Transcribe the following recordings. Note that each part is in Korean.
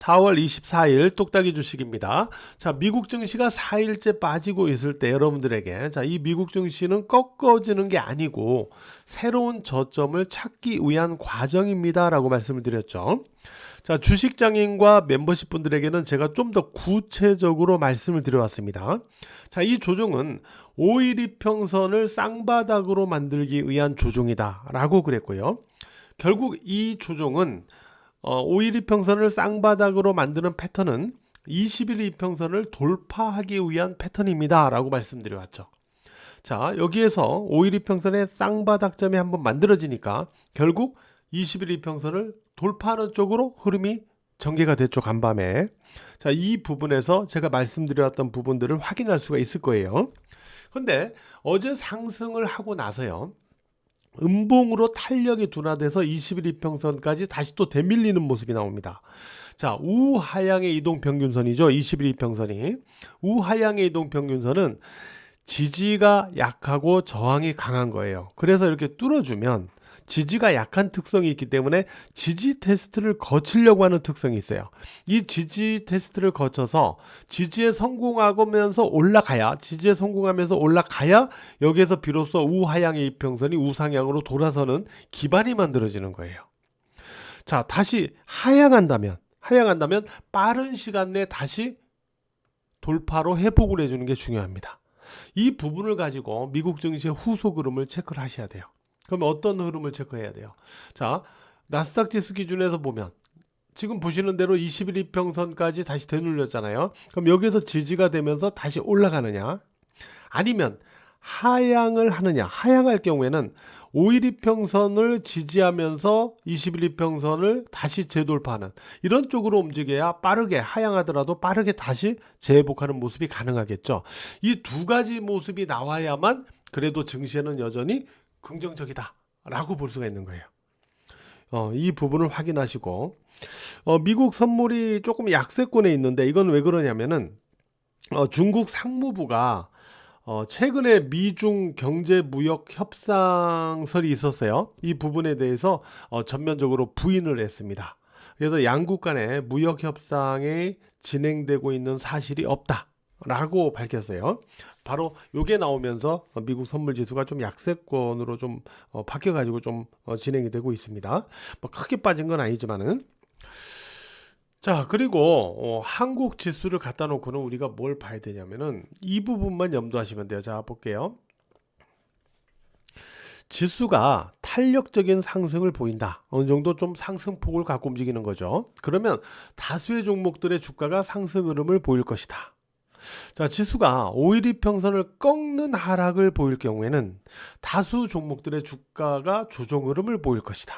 4월 24일 똑딱이 주식입니다. 자, 미국 증시가 4일째 빠지고 있을 때 여러분들에게 이 미국 증시는 꺾어지는 게 아니고 새로운 저점을 찾기 위한 과정입니다 라고 말씀을 드렸죠. 자, 주식장인과 멤버십 분들에게는 제가 좀 더 구체적으로 말씀을 드려왔습니다. 자, 이 조정은 5일 이평선을 쌍바닥으로 만들기 위한 조정이다 라고 그랬고요. 결국 이 조정은 5일 이평선을 쌍바닥으로 만드는 패턴은 20일 이평선을 돌파하기 위한 패턴입니다 라고 말씀드려왔죠. 자, 여기에서 5일 이평선의 쌍바닥점이 한번 만들어지니까 결국 20일 이평선을 돌파하는 쪽으로 흐름이 전개가 됐죠. 간밤에. 자, 이 부분에서 제가 말씀드려왔던 부분들을 확인할 수가 있을 거예요. 근데 어제 상승을 하고 나서요, 음봉으로 탄력이 둔화돼서 20일 이평선까지 다시 또 되밀리는 모습이 나옵니다. 자, 우하향의 이동평균선이죠. 20일 이평선이. 우하향의 이동평균선은 지지가 약하고 저항이 강한 거예요. 그래서 이렇게 뚫어주면 지지가 약한 특성이 있기 때문에 지지 테스트를 거치려고 하는 특성이 있어요. 이 지지 테스트를 거쳐서 지지에 성공하면서 올라가야, 지지에 성공하면서 올라가야 여기에서 비로소 우하향의 이평선이 우상향으로 돌아서는 기반이 만들어지는 거예요. 자, 다시 하향한다면 빠른 시간 내에 다시 돌파로 회복을 해주는 게 중요합니다. 이 부분을 가지고 미국 증시의 후속 흐름을 체크를 하셔야 돼요. 그러면 어떤 흐름을 체크해야 돼요? 자, 나스닥 지수 기준에서 보면 지금 보시는 대로 21 이평선까지 다시 되눌렸잖아요. 그럼 여기서 지지가 되면서 다시 올라가느냐? 아니면 하향을 하느냐? 하향할 경우에는 5일 이평선을 지지하면서 21 이평선을 다시 재돌파하는 이런 쪽으로 움직여야 빠르게 하향하더라도 빠르게 다시 재회복하는 모습이 가능하겠죠. 이 두 가지 모습이 나와야만 그래도 증시에는 여전히 긍정적이다 라고 볼 수가 있는 거예요. 이 부분을 확인하시고 미국 선물이 조금 약세권에 있는데 이건 왜 그러냐면은 중국 상무부가 최근에 미중 경제 무역 협상설이 있었어요. 이 부분에 대해서 전면적으로 부인을 했습니다. 그래서 양국 간의 무역 협상이 진행되고 있는 사실이 없다 라고 밝혔어요. 바로 요게 나오면서 미국 선물 지수가 좀 약세권으로 좀 바뀌어 가지고 좀 진행이 되고 있습니다. 뭐 크게 빠진 건 아니지만은. 자, 그리고 한국 지수를 갖다 놓고는 우리가 뭘 봐야 되냐면은 이 부분만 염두하시면 돼요. 자, 볼게요. 지수가 탄력적인 상승을 보인다. 어느 정도 좀 상승폭을 갖고 움직이는 거죠. 그러면 다수의 종목들의 주가가 상승 흐름을 보일 것이다. 자, 지수가 5일 이평선을 꺾는 하락을 보일 경우에는 다수 종목들의 주가가 조정 흐름을 보일 것이다.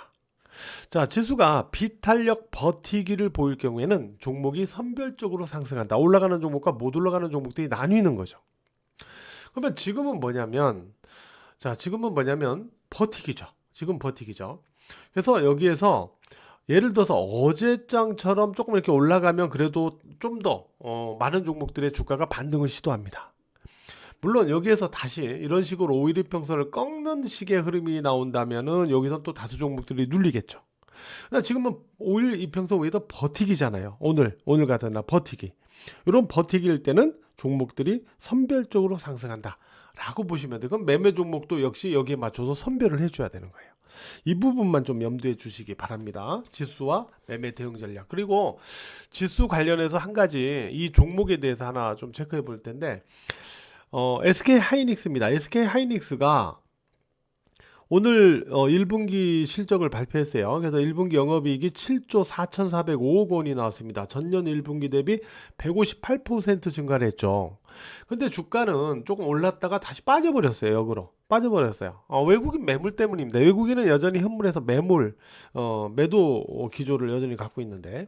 자, 지수가 비탄력 버티기를 보일 경우에는 종목이 선별적으로 상승한다. 올라가는 종목과 못 올라가는 종목들이 나뉘는 거죠. 그러면 지금은 뭐냐면 버티기죠. 지금 버티기죠. 그래서 여기에서 예를 들어서 어제장처럼 조금 이렇게 올라가면 그래도 좀 더 많은 종목들의 주가가 반등을 시도합니다. 물론 여기에서 다시 이런 식으로 5일 이평선을 꺾는 식의 흐름이 나온다면은 여기서 또 다수 종목들이 눌리겠죠. 그러나 지금은 5일 이평선 위에서 버티기잖아요. 오늘 같은 날 버티기. 이런 버티기일 때는 종목들이 선별적으로 상승한다 라고 보시면 돼요. 그럼 매매 종목도 역시 여기에 맞춰서 선별을 해줘야 되는 거예요. 이 부분만 좀 염두해 주시기 바랍니다. 지수와 매매 대응 전략. 그리고 지수 관련해서 한 가지 이 종목에 대해서 하나 좀 체크해 볼 텐데 SK 하이닉스입니다. SK 하이닉스가 오늘 1분기 실적을 발표했어요. 그래서 1분기 영업이익이 7조 4,405억 원이 나왔습니다. 전년 1분기 대비 158% 증가를 했죠. 근데 주가는 조금 올랐다가 다시 빠져버렸어요. 역으로 빠져버렸어요. 외국인 매물 때문입니다. 외국인은 여전히 현물에서 매도 기조를 여전히 갖고 있는데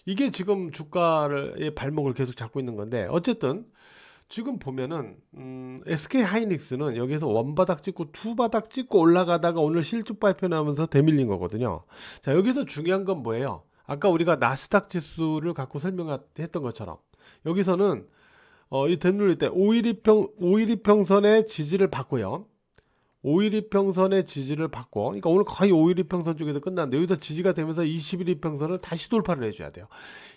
이게 지금 주가의 발목을 계속 잡고 있는 건데, 어쨌든 지금 보면은 SK 하이닉스는 여기서 원바닥 찍고 투바닥 찍고 올라가다가 오늘 실적 발표 나오면서 대밀린 거거든요. 자, 여기서 중요한 건 뭐예요? 아까 우리가 나스닥 지수를 갖고 설명했던 것처럼 여기서는 이 되눌릴 때 5일 이평선의 지지를 받고요, 5일 이평선의 지지를 받고, 그러니까 오늘 거의 5일 이평선 쪽에서 끝났는데 여기서 지지가 되면서 21이평선을 다시 돌파를 해줘야 돼요.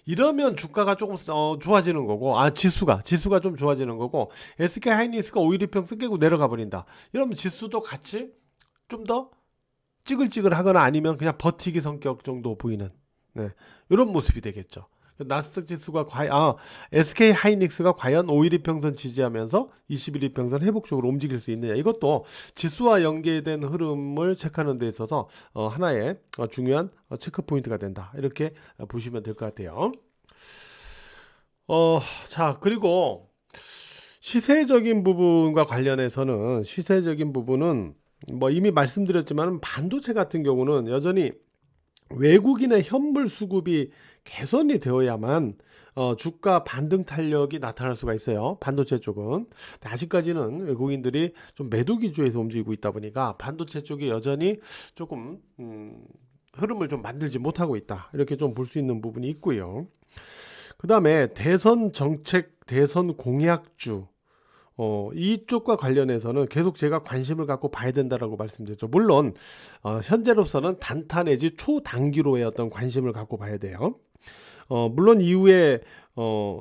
이러면 주가가 조금 좋아지는 거고, 지수가 좀 좋아지는 거고, SK 하이닉스가 5일 이평선 깨고 내려가 버린다. 이러면 지수도 같이 좀 더 찌글찌글하거나 아니면 그냥 버티기 성격 정도 보이는, 네, 이런 모습이 되겠죠. 나스닥 지수가 SK 하이닉스가 과연 5일 이평선 지지하면서 21이평선 회복적으로 움직일 수 있느냐, 이것도 지수와 연계된 흐름을 체크하는 데 있어서 하나의 중요한 체크 포인트가 된다, 이렇게 보시면 될 것 같아요. 자, 그리고 시세적인 부분과 관련해서는, 시세적인 부분은 뭐 이미 말씀드렸지만 반도체 같은 경우는 여전히 외국인의 현물 수급이 개선이 되어야만 주가 반등 탄력이 나타날 수가 있어요. 반도체 쪽은. 아직까지는 외국인들이 좀 매도 기조에서 움직이고 있다 보니까 반도체 쪽이 여전히 조금 흐름을 좀 만들지 못하고 있다, 이렇게 좀 볼 수 있는 부분이 있고요. 그 다음에 대선 정책, 대선 공약주, 이쪽과 관련해서는 계속 제가 관심을 갖고 봐야 된다라고 말씀드렸죠. 물론 현재로서는 단타 내지 초단기로의 어떤 관심을 갖고 봐야 돼요. 물론 이후에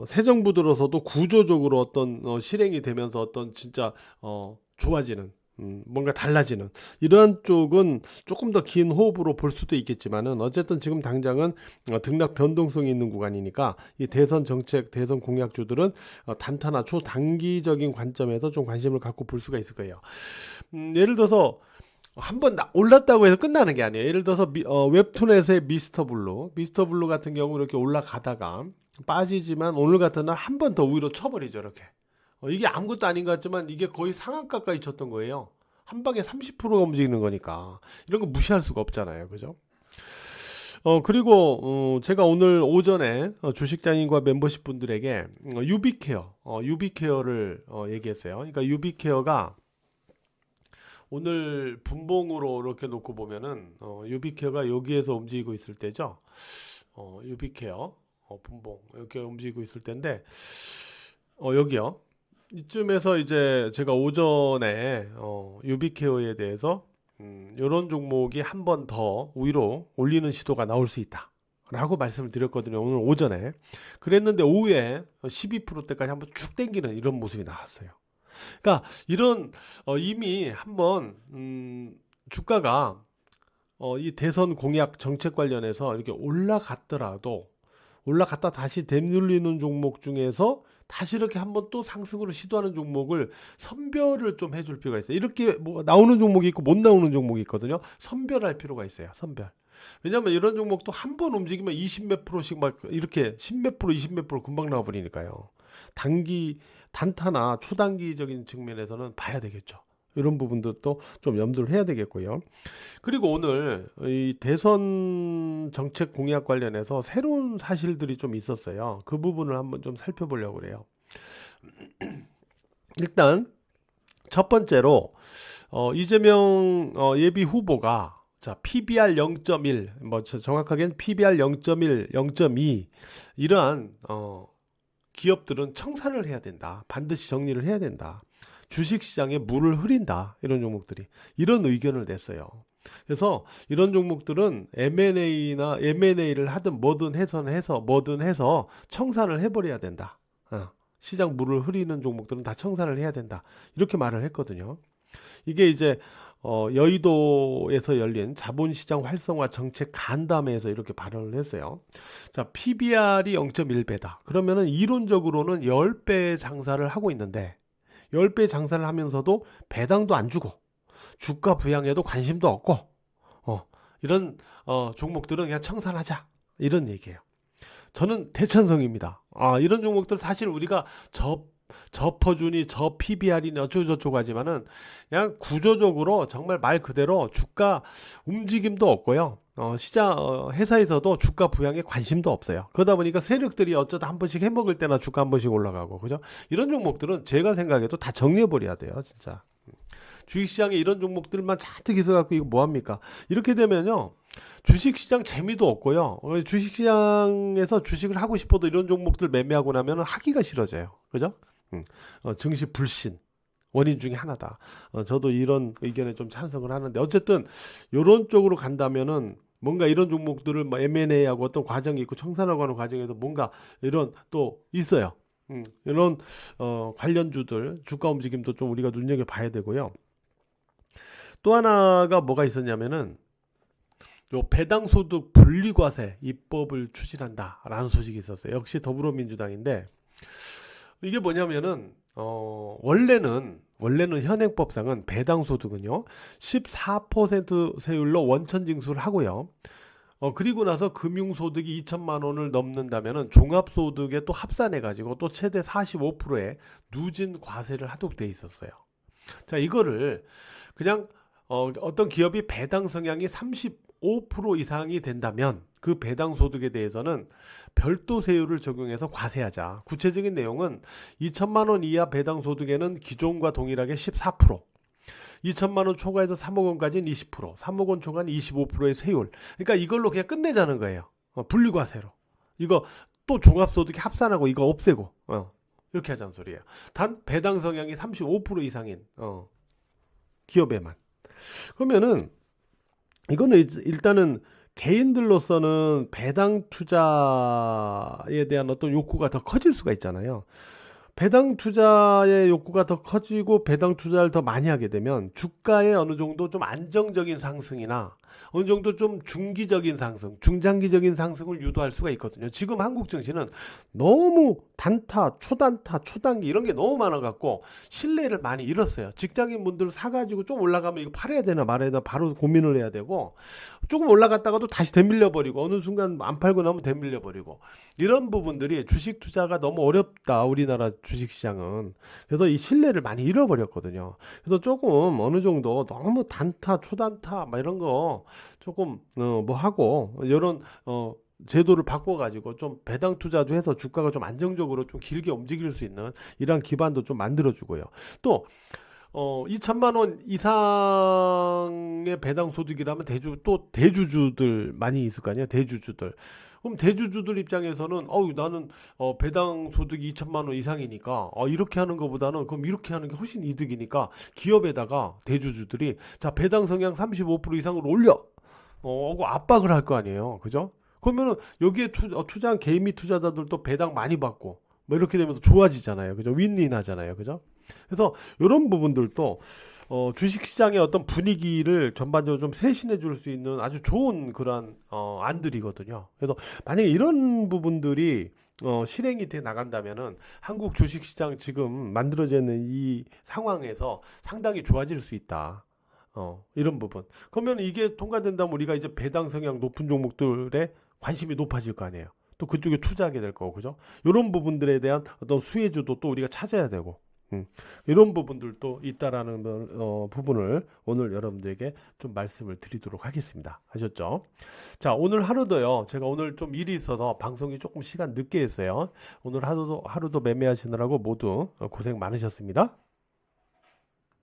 새 정부 들어서도 구조적으로 어떤 실행이 되면서 어떤 진짜 좋아지는, 뭔가 달라지는 이러한 쪽은 조금 더 긴 호흡으로 볼 수도 있겠지만은, 어쨌든 지금 당장은 등락 변동성이 있는 구간이니까 이 대선 정책, 대선 공약주들은 단타나 초단기적인 관점에서 좀 관심을 갖고 볼 수가 있을 거예요. 예를 들어서 한번 올랐다고 해서 끝나는 게 아니에요. 예를 들어서 웹툰에서의 미스터 블루 같은 경우 이렇게 올라가다가 빠지지만 오늘 같은 날 한 번 더 위로 쳐버리죠, 이렇게. 이게 아무것도 아닌 것 같지만 이게 거의 상한가까지 쳤던 거예요. 한 방에 30%가 움직이는 거니까 이런 거 무시할 수가 없잖아요, 그죠? 그리고 제가 오늘 오전에 주식장인과 멤버십 분들에게 유비케어를 얘기했어요. 그러니까 유비케어가 오늘 분봉으로 이렇게 놓고 보면은 유비케어가 여기에서 움직이고 있을 때죠. 유비케어 분봉 이렇게 움직이고 있을 때인데, 여기요. 이쯤에서 이제 제가 오전에 유비케어에 대해서 이런 종목이 한 번 더 위로 올리는 시도가 나올 수 있다 라고 말씀을 드렸거든요, 오늘 오전에. 그랬는데 오후에 12%대까지 한번 쭉 당기는 이런 모습이 나왔어요. 그러니까 이런 이미 한번 주가가 이 대선 공약 정책 관련해서 이렇게 올라갔다 다시 되눌리는 종목 중에서 다시 이렇게 한번 또 상승으로 시도하는 종목을 선별을 좀 해줄 필요가 있어요. 이렇게 뭐 나오는 종목이 있고 못 나오는 종목이 있거든요. 선별할 필요가 있어요. 선별. 왜냐면 이런 종목도 한 번 움직이면 20 몇 프로씩 막 이렇게 10 몇 프로, 20 몇 프로 금방 나와버리니까요. 단타나 초단기적인 측면에서는 봐야 되겠죠. 이런 부분들도 좀 염두를 해야 되겠고요. 그리고 오늘 이 대선 정책 공약 관련해서 새로운 사실들이 좀 있었어요. 그 부분을 한번 좀 살펴보려고 그래요. 일단 첫 번째로 이재명 예비 후보가 PBR 0.1, 뭐 정확하게는 PBR 0.1, 0.2 이러한 기업들은 청산을 해야 된다. 반드시 정리를 해야 된다. 주식시장에 물을 흐린다. 이런 종목들이. 이런 의견을 냈어요. 그래서 이런 종목들은 M&A를 하든 뭐든 해서 청산을 해버려야 된다. 시장 물을 흐리는 종목들은 다 청산을 해야 된다. 이렇게 말을 했거든요. 이게 이제 여의도에서 열린 자본시장 활성화 정책 간담회에서 이렇게 발언을 했어요. 자, PBR이 0.1배다. 그러면은 이론적으로는 10배 장사를 하고 있는데 10배 장사를 하면서도 배당도 안 주고 주가 부양에도 관심도 없고 이런 종목들은 그냥 청산하자, 이런 얘기예요. 저는 대찬성입니다. 이런 종목들 사실 우리가 저퍼주니 저 PBR이니 어쩌고저쩌고 하지만은 그냥 구조적으로 정말 말 그대로 주가 움직임도 없고요. 회사에서도 주가 부양에 관심도 없어요. 그러다 보니까 세력들이 어쩌다 한 번씩 해먹을 때나 주가 한 번씩 올라가고, 그죠? 이런 종목들은 제가 생각해도 다 정리해버려야 돼요, 진짜. 주식시장에 이런 종목들만 잔뜩 있어갖고 이거 뭐합니까? 이렇게 되면요, 주식시장 재미도 없고요. 주식시장에서 주식을 하고 싶어도 이런 종목들 매매하고 나면 하기가 싫어져요. 그죠? 증시 불신. 원인 중에 하나다. 저도 이런 의견에 좀 찬성을 하는데 어쨌든 이런 쪽으로 간다면은 뭔가 이런 종목들을 뭐 M&A하고 어떤 과정이 있고 청산하고 하는 과정에서 뭔가 이런 또 있어요. 이런 관련주들 주가 움직임도 좀 우리가 눈여겨 봐야 되고요. 또 하나가 뭐가 있었냐면은 요 배당소득 분리과세 입법을 추진한다라는 소식이 있었어요. 역시 더불어민주당인데 이게 뭐냐면은 원래는 현행법상은 배당소득은요 14% 세율로 원천징수를 하고요. 그리고 나서 금융소득이 2천만 원을 넘는다면은 종합소득에 또 합산해 가지고 또 최대 45%의 누진 과세를 하도록 돼 있었어요. 자, 이거를 그냥 어떤 기업이 배당 성향이 35% 이상이 된다면 그 배당 소득에 대해서는 별도 세율을 적용해서 과세하자. 구체적인 내용은 2천만 원 이하 배당 소득에는 기존과 동일하게 14%, 2천만 원 초과해서 3억 원까지는 20%, 3억 원 초과는 25%의 세율. 그러니까 이걸로 그냥 끝내자는 거예요. 분리과세로. 이거 또 종합소득에 합산하고 이거 없애고 이렇게 하자는 소리예요. 단 배당 성향이 35% 이상인 기업에만. 그러면은 이거는 일단은 개인들로서는 배당 투자에 대한 어떤 욕구가 더 커질 수가 있잖아요. 배당 투자의 욕구가 더 커지고 배당 투자를 더 많이 하게 되면 주가의 어느 정도 좀 안정적인 상승이나 어느 정도 좀 중기적인 상승, 중장기적인 상승을 유도할 수가 있거든요. 지금 한국 증시는 너무 단타, 초단타, 초단기 이런 게 너무 많아갖고 신뢰를 많이 잃었어요. 직장인 분들 사가지고 좀 올라가면 이거 팔아야 되나 말아야 되나 바로 고민을 해야 되고 조금 올라갔다가도 다시 되밀려버리고 어느 순간 안 팔고 나면 되밀려버리고 이런 부분들이 주식 투자가 너무 어렵다. 우리나라 주식시장은. 그래서 이 신뢰를 많이 잃어버렸거든요. 그래서 조금 어느 정도 너무 단타, 초단타 막 이런 거 조금 뭐 하고 이런 제도를 바꿔가지고 좀 배당 투자도 해서 주가가 좀 안정적으로 좀 길게 움직일 수 있는 이런 기반도 좀 만들어주고요. 또 2천만 원 이상의 배당 소득이라면 대주주들 많이 있을 거 아니에요. 대주주들. 그럼 대주주들 입장에서는 나는 배당 소득이 2천만 원 이상이니까 이렇게 하는 것보다는 그럼 이렇게 하는 게 훨씬 이득이니까 기업에다가 대주주들이 자 배당 성향 35% 이상으로 올려 하고 압박을 할 거 아니에요. 그죠? 그러면은 여기에 투자한 개미 투자자들도 배당 많이 받고 뭐 이렇게 되면서 좋아지잖아요. 그죠? 윈윈 하잖아요. 그죠? 그래서 이런 부분들도 주식시장의 어떤 분위기를 전반적으로 좀 쇄신해 줄 수 있는 아주 좋은 그런 안들이거든요. 그래서 만약에 이런 부분들이 실행이 돼 나간다면은 한국 주식시장 지금 만들어져 있는 이 상황에서 상당히 좋아질 수 있다. 이런 부분. 그러면 이게 통과된다면 우리가 이제 배당 성향 높은 종목들에 관심이 높아질 거 아니에요. 또 그쪽에 투자하게 될 거고, 그죠? 이런 부분들에 대한 어떤 수혜주도 또 우리가 찾아야 되고, 이런 부분들도 있다라는 부분을 오늘 여러분들에게 좀 말씀을 드리도록 하겠습니다. 아셨죠? 자, 오늘 하루도요. 제가 오늘 좀 일이 있어서 방송이 조금 시간 늦게 했어요. 오늘 하루도 매매하시느라고 모두 고생 많으셨습니다.